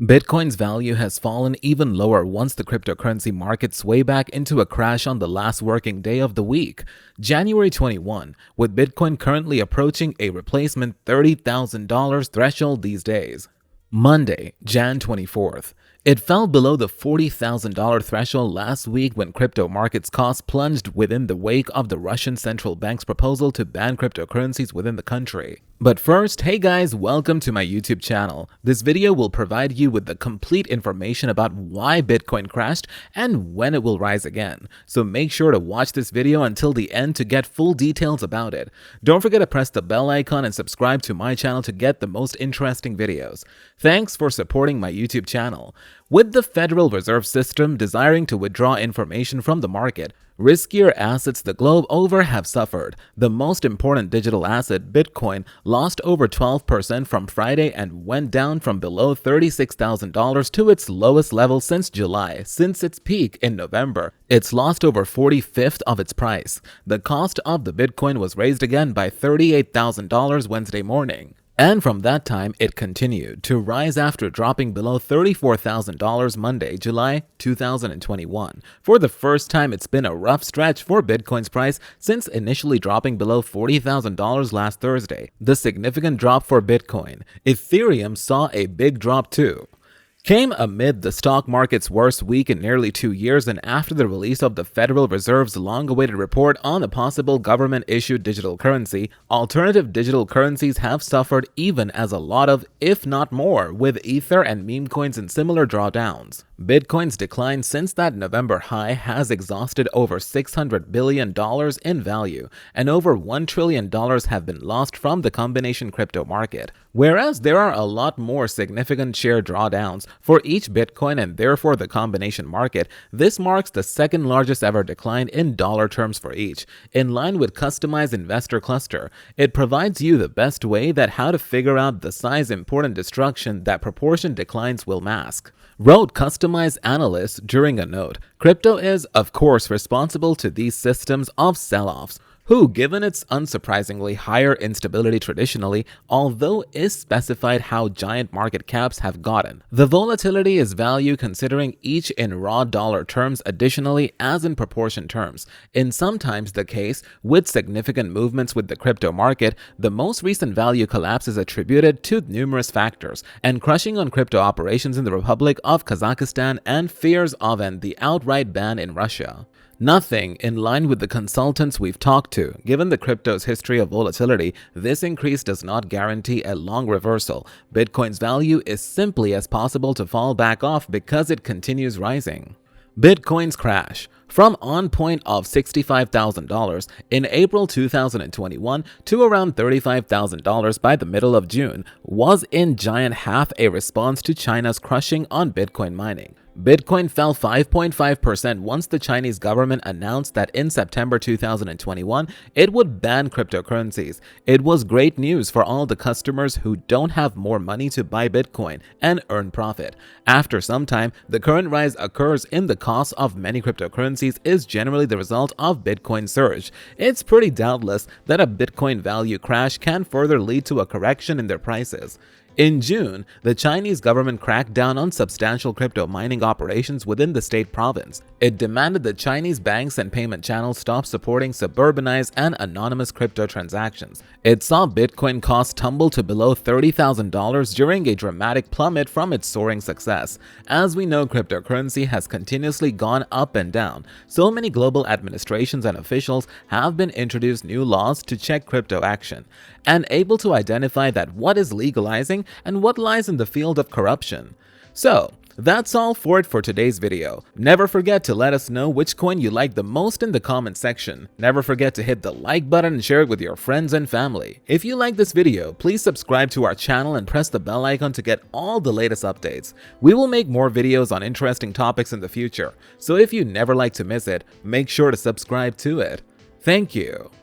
Bitcoin's value has fallen even lower once the cryptocurrency market swayed back into a crash on the last working day of the week, January 21, with Bitcoin currently approaching a replacement $30,000 threshold these days. Monday, Jan 24th. It fell below the $40,000 threshold last week when crypto markets costs plunged within the wake of the Russian central bank's proposal to ban cryptocurrencies within the country. But first, hey guys, welcome to my YouTube channel. This video will provide you with the complete information about why Bitcoin crashed and when it will rise again. So make sure to watch this video until the end to get full details about it. Don't forget to press the bell icon and subscribe to my channel to get the most interesting videos. Thanks for supporting my YouTube channel. With the Federal Reserve System desiring to withdraw information from the market, riskier assets the globe over have suffered. The most important digital asset, Bitcoin, lost over 12% from Friday and went down from below $36,000 to its lowest level since July. Since its peak in November, it's lost over 45th of its price. The cost of the Bitcoin was raised again by $38,000 Wednesday morning. And from that time, it continued to rise after dropping below $34,000 Monday, July 2021. For the first time, it's been a rough stretch for Bitcoin's price since initially dropping below $40,000 last Thursday. The significant drop for Bitcoin. Ethereum saw a big drop too. Came amid the stock market's worst week in nearly 2 years and after the release of the Federal Reserve's long-awaited report on a possible government-issued digital currency. Alternative digital currencies have suffered even as a lot of, if not more, with Ether and meme coins in similar drawdowns. Bitcoin's decline since that November high has exhausted over $600 billion in value, and over $1 trillion have been lost from the combination crypto market. Whereas there are a lot more significant share drawdowns for each Bitcoin and therefore the combination market, this marks the second largest ever decline in dollar terms for each. In line with customized investor cluster, it provides you the best way that how to figure out the size important destruction that proportion declines will mask. Wrote customized analysts during a note, crypto is, of course, responsible to these systems of sell-offs, who, given its unsurprisingly higher instability traditionally, although is specified how giant market caps have gotten. The volatility is value considering each in raw dollar terms additionally as in proportion terms. In sometimes the case, with significant movements with the crypto market, the most recent value collapse is attributed to numerous factors, and crushing on crypto operations in the Republic of Kazakhstan and fears of the outright ban in Russia. Nothing in line with the consultants we've talked to. Given the crypto's history of volatility, this increase does not guarantee a long reversal. Bitcoin's value is simply as possible to fall back off because it continues rising. Bitcoin's crash. From on point of $65,000 in April 2021 to around $35,000 by the middle of June was in giant half a response to China's crushing on Bitcoin mining. Bitcoin fell 5.5% once the Chinese government announced that in September 2021, it would ban cryptocurrencies. It was great news for all the customers who don't have more money to buy Bitcoin and earn profit. After some time, the current rise occurs in the cost of many cryptocurrencies is generally the result of Bitcoin surge. It's pretty doubtless that a Bitcoin value crash can further lead to a correction in their prices. In June, the Chinese government cracked down on substantial crypto mining operations within the state province. It demanded that Chinese banks and payment channels stop supporting suburbanized and anonymous crypto transactions. It saw Bitcoin costs tumble to below $30,000 during a dramatic plummet from its soaring success. As we know, cryptocurrency has continuously gone up and down. So many global administrations and officials have been introduced new laws to check crypto action, and able to identify that what is legalizing and what lies in the field of corruption. So, that's all for it for today's video. Never forget to let us know which coin you like the most in the comment section. Never forget to hit the like button and share it with your friends and family. If you like this video, please subscribe to our channel and press the bell icon to get all the latest updates. We will make more videos on interesting topics in the future, so if you never like to miss it, make sure to subscribe to it. Thank you.